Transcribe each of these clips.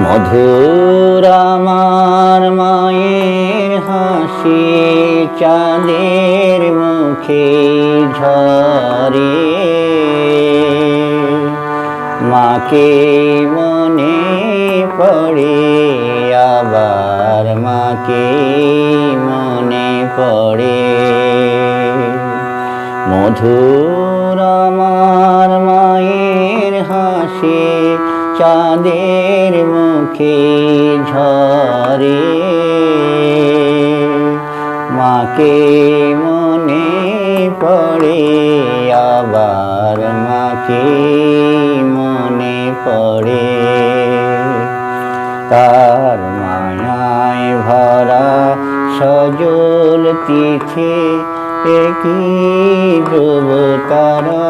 মধুর আমার মায়ের হাসি চাঁদের মুখে ঝরে, মাকে মনে পড়ে আবার মাকে মনে পড়ে। মধুর আমার মায়ের হাসি চাঁদের মুখে ঝরে, মাকে মনে পড়ে আবার মাকে মনে পড়ে। তার মায়ায় ভরা সজল তিথি একই ধ্রুব তারা,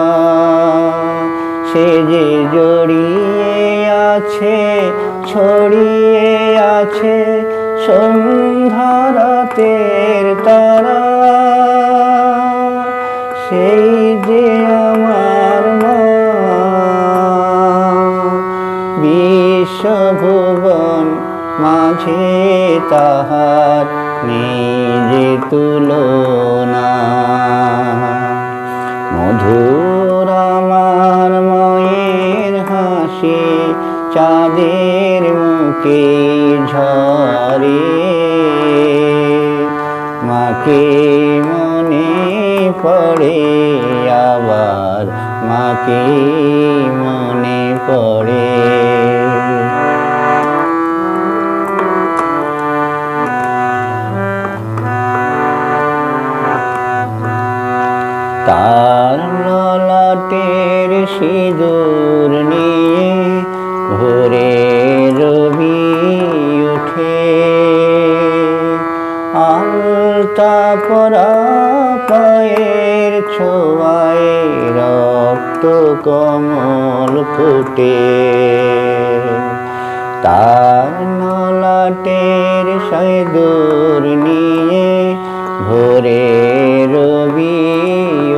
সে যে জড়িয়ে আছে ছড়িয়ে আছে সন্ধ্যা রাতের তারা। সেই যে আমার মা, বিশ্বভুবন মাঝে তাহার নেই যে তুলনা। মধুর আমার মায়ের হাসি চাঁদের মুখে ঝরে, মাকে মনে পড়ে আবার মাকে মনে পড়ে। তার ললাটের সিঁদুর নিয়ে ভোরে রবি উঠে, আলতা পরা পায়ের ছোঁয়ায় রক্ত কমল ফুটে। তার ললাটের সিঁদুর নিয়ে ভোরে রবি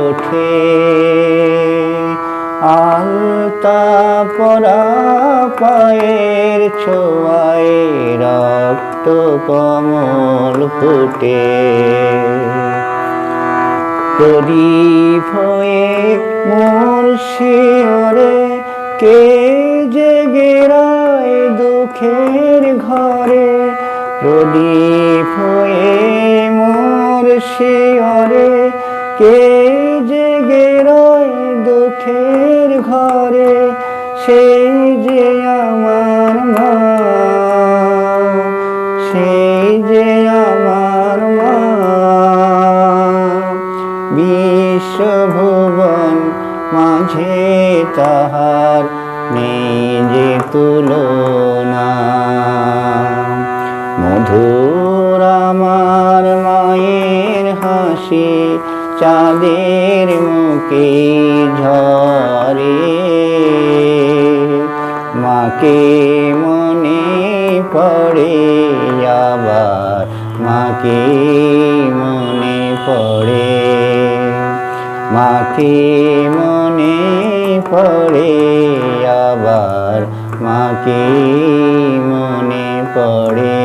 ওঠে, আলতা পরা পায়ের ছোঁয়ায় রক্ত কমল ফুটে। প্রদীপ হয়ে মোর শিয়রে কে জেগে রয় দুঃখের ঘরে, প্রদীপ হয়ে মোর শিয়রে কে জেগে রয় দুঃখের ঘরে। সেই যে আমার মা, সেই যে আমার মা, বিশ্বভুবন মাঝে তাহার নেই যে তুলনা। মধুর আমার মায়ের হাসি চাঁদের মুখে ঝরে, মাকে মনে পড়ে আবার মাকে মনে পড়ে। মাকে মনে পড়ে আবার মাকে মনে পড়ে।